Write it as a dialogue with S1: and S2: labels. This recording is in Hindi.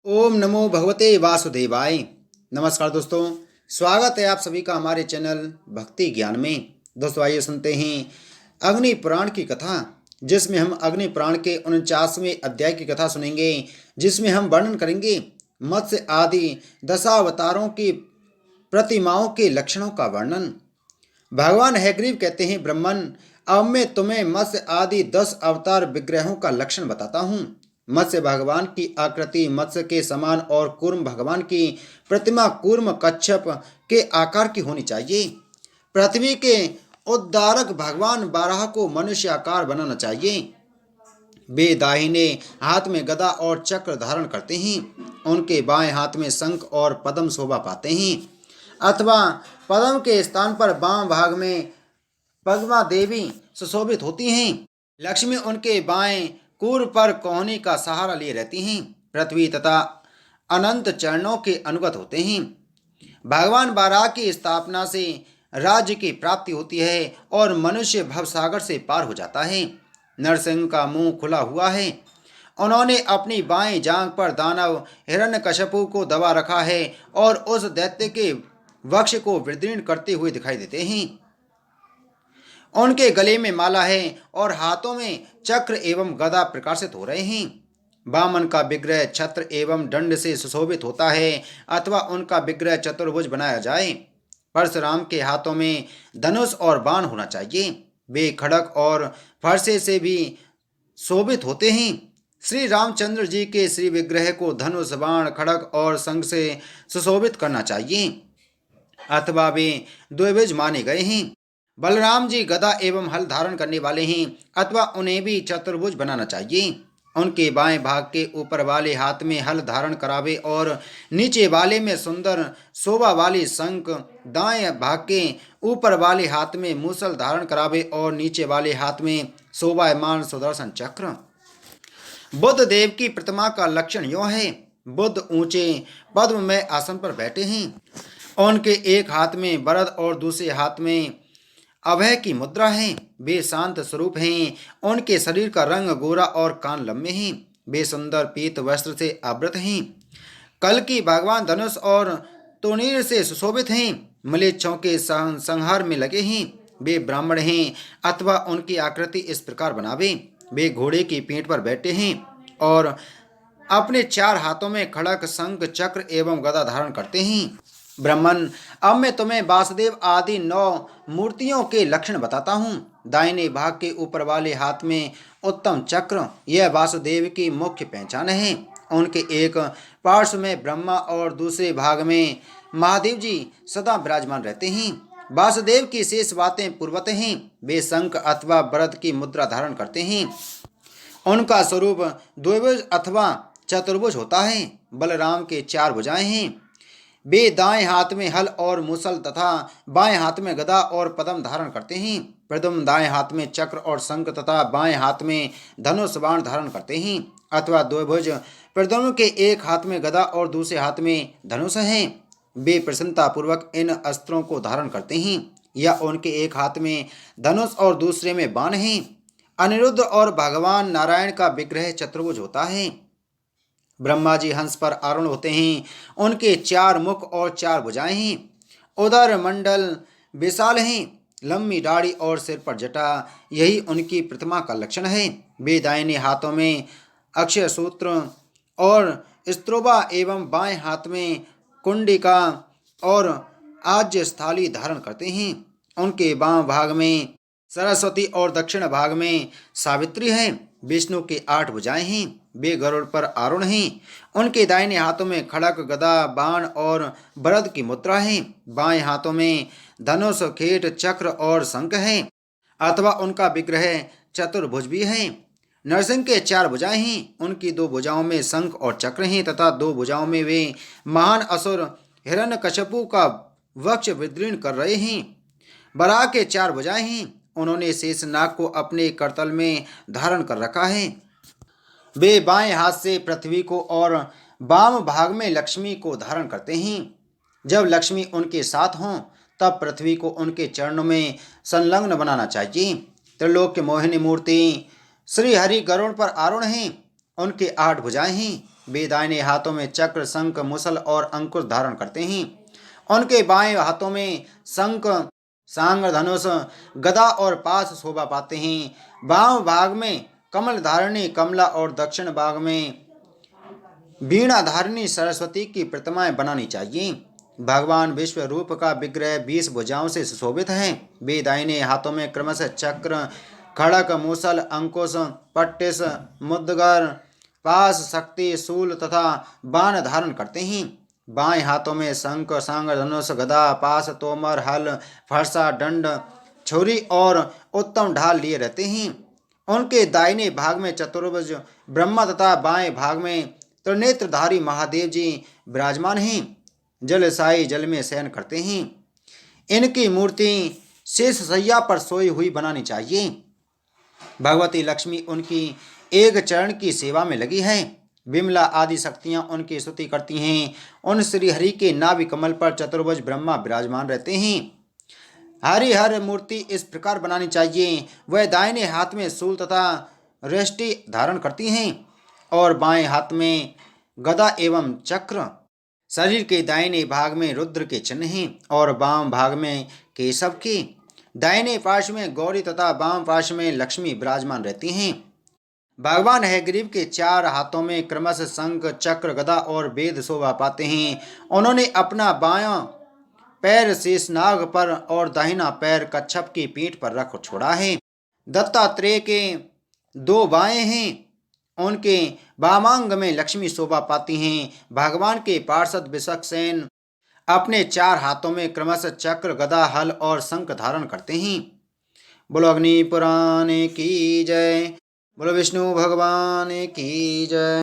S1: ओम नमो भगवते वासुदेवाय। नमस्कार दोस्तों, स्वागत है आप सभी का हमारे चैनल भक्ति ज्ञान में। दोस्तों आइए सुनते हैं अग्नि पुराण की कथा, जिसमें हम अग्नि पुराण के 49वें अध्याय की कथा सुनेंगे, जिसमें हम वर्णन करेंगे मत्स्य आदि दशावतारों की प्रतिमाओं के लक्षणों का वर्णन। भगवान हैग्रीव कहते हैं, ब्रह्मन, अब मैं तुम्हें मत्स्य आदि 10 अवतार विग्रहों का लक्षण बताता हूँ। मत्स्य भगवान की आकृति मत्स्य के समान और कूर्म भगवान की प्रतिमा कूर्म कच्छप के आकार की होनी चाहिए। पृथ्वी के उद्धारक भगवान बारह को मनुष्य आकार बनाना चाहिए। वे दाहिने हाथ में गदा और चक्र धारण करते हैं। उनके बाएं हाथ में शंख और पद्म शोभा पाते हैं, अथवा पद्म के स्थान पर बाम भाग में पद्मा देवी सुशोभित होती हैं। लक्ष्मी उनके बाएं कूर पर कोहनी का सहारा लिए रहती हैं। पृथ्वी तथा अनंत चरणों के अनुगत होते हैं। भगवान बाराह की स्थापना से राज्य की प्राप्ति होती है और मनुष्य भवसागर से पार हो जाता है। नरसिंह का मुंह खुला हुआ है। उन्होंने अपनी बाएं जांघ पर दानव हिरण्यकशिपु को दबा रखा है और उस दैत्य के वक्ष को विदीर्ण करते हुए दिखाई देते हैं। उनके गले में माला है और हाथों में चक्र एवं गदा प्रकाशित हो रहे हैं। वामन का विग्रह छत्र एवं दंड से सुशोभित होता है, अथवा उनका विग्रह चतुर्भुज बनाया जाए। परशुराम के हाथों में धनुष और बाण होना चाहिए। वे खड़ग और फरसे से भी शोभित होते हैं। श्री रामचंद्र जी के श्री विग्रह को धनुष बाण खड़ग और शंख से सुशोभित करना चाहिए, अथवा वे द्विभुज माने गए हैं। बलराम जी गदा एवं हल धारण करने वाले हैं, अथवा उन्हें भी चतुर्भुज बनाना चाहिए। उनके बाएं भाग के ऊपर वाले हाथ में हल धारण करावे और नीचे वाले में सुंदर शोभा वाली शंख, दाएं भाग के ऊपर वाले हाथ में मूसल धारण करावे और नीचे वाले हाथ में शोभायमान सुदर्शन चक्र। बुद्ध देव की प्रतिमा का लक्षण यह है। बुद्ध ऊंचे पद्म में आसन पर बैठे हैं। उनके एक हाथ में वरद और दूसरे हाथ में अभय की मुद्रा है। वे शांत स्वरूप हैं। उनके शरीर का रंग गोरा और कान लंबे हैं। वे सुंदर पीत वस्त्र से आवृत हैं। कल की भगवान धनुष और तोनीर से सुशोभित हैं। मलेच्छों के संहार में लगे हैं। वे ब्राह्मण हैं, अथवा उनकी आकृति इस प्रकार बनावे। वे घोड़े की पीठ पर बैठे हैं और अपने 4 हाथों में खड़ग शंख चक्र एवं गदा धारण करते हैं। ब्रह्मन, अब मैं तुम्हें वासुदेव आदि 9 मूर्तियों के लक्षण बताता हूँ। दाहिने भाग के ऊपर वाले हाथ में उत्तम चक्र, यह वासुदेव की मुख्य पहचान है। उनके एक पार्श्व में ब्रह्मा और दूसरे भाग में महादेव जी सदा विराजमान रहते हैं। वासुदेव की शेष बातें पूर्वत हैं। वे शंख अथवा वरद की मुद्रा धारण करते हैं। उनका स्वरूप द्विभुज अथवा चतुर्भुज होता है। बलराम के 4 भुजाएं हैं। वे दाएं हाथ में हल और मूसल तथा बाएं हाथ में गदा और पद्म धारण करते हैं। प्रथम दाएं हाथ में चक्र और शंख तथा बाएं हाथ में धनुष बाण धारण करते हैं, अथवा द्विभुज। प्रथम के एक हाथ में गदा और दूसरे हाथ में धनुष है। वे प्रसन्नतापूर्वक इन अस्त्रों को धारण करते हैं, या उनके एक हाथ में धनुष और दूसरे में बाण है। अनिरुद्ध और भगवान नारायण का विग्रह चतुर्भुज होता है। ब्रह्मा जी हंस पर आरूढ़ होते हैं। उनके 4 मुख और 4 भुजाएं हैं। उदर मंडल विशाल हैं। लंबी दाढ़ी और सिर पर जटा, यही उनकी प्रतिमा का लक्षण है। वे दाहिने हाथों में अक्षय सूत्र और स्त्रोबा एवं बाएं हाथ में कुंडिका और आज्य स्थाली धारण करते हैं। उनके बाम भाग में सरस्वती और दक्षिण भाग में सावित्री है। विष्णु के 8 भुजाएं हैं। वे गरुड़ पर आरूढ़ हैं। उनके दाहिने हाथों में खड़ग गदा बाण और वरद की मुद्रा है। बाएं हाथों में धनुष खेट चक्र और शंख है, अथवा उनका विग्रह चतुर्भुज भी है। नरसिंह के 4 भुजाएं हैं। उनकी 2 भुजाओं में शंख और चक्र हैं तथा 2 भुजाओं में वे महान असुर हिरण्यकशिपु का वक्ष विदीर्ण कर रहे हैं। बराह के 4 भुजाएं हैं। उन्होंने शेष नाग को अपने करतल में धारण कर रखा है। वे बाएं हाथ से पृथ्वी को और वाम भाग में लक्ष्मी को धारण करते हैं। जब लक्ष्मी उनके साथ हों, तब पृथ्वी को उनके चरणों में संलग्न बनाना चाहिए। त्रिलोक मोहिनी मूर्ति श्री हरि गरुड़ पर आरूढ़ हैं। उनके 8 भुजाएं हैं। वे दाहिने हाथों में चक्र, शंख, मुसल और अंकुश धारण करते हैं। उनके बाएं हाथों में शंख, सांग, धनुष, गदा और पाश शोभा पाते हैं। वाम भाग में कमल धारिणी कमला और दक्षिण भाग में वीणा धारिणी सरस्वती की प्रतिमाएं बनानी चाहिए। भगवान विश्व रूप का विग्रह 20 भुजाओं से सुशोभित है। वे दाहिने हाथों में क्रमशः चक्र, खड़क, मूसल, अंकुश, पट्टिस, मुद्गर, पाश, शक्ति, शूल तथा बाण धारण करते हैं। बाएं हाथों में शंख, सांग, धनुष, गदा, पाश, तोमर, हल, फरसा, दंड, छुरी और उत्तम ढाल लिए रहते हैं। उनके दाहिने भाग में चतुर्भुज ब्रह्मा तथा बाएं भाग में त्रिनेत्रधारी महादेव जी विराजमान हैं। जलसाई जल में शयन करते हैं। इनकी मूर्ति शेष सैया पर सोई हुई बनानी चाहिए। भगवती लक्ष्मी उनकी एक चरण की सेवा में लगी है। विमला आदि शक्तियां उनकी स्तुति करती हैं। उन श्री हरि के नाभि कमल पर चतुर्भुज ब्रह्मा विराजमान रहते हैं। हरिहर मूर्ति इस प्रकार बनानी चाहिए। वह दाहिने हाथ में शूल तथा रेष्टि धारण करती हैं और बाएं हाथ में गदा एवं चक्र। शरीर के दाहिने भाग में रुद्र के चिन्ह हैं और वाम भाग में केशव के। दाहिने पार्श्व में गौरी तथा वाम पार्श्व में लक्ष्मी विराजमान रहती हैं। भगवान हयग्रीव के 4 हाथों में क्रमशः शंख, चक्र, गदा और वेद शोभा पाते हैं। उन्होंने अपना बायां पैर शेषनाग पर और दाहिना पैर कच्छप की पीठ पर रख छोड़ा है। दत्तात्रेय के 2 बाएं हैं। उनके वामांग में लक्ष्मी शोभा पाती हैं। भगवान के पार्षद विशक्सेन अपने 4 हाथों में क्रमशः चक्र, गदा, हल और शंख धारण करते हैं। बोलो अग्नि पुराण की जय। बोलो विष्णु भगवान की जय।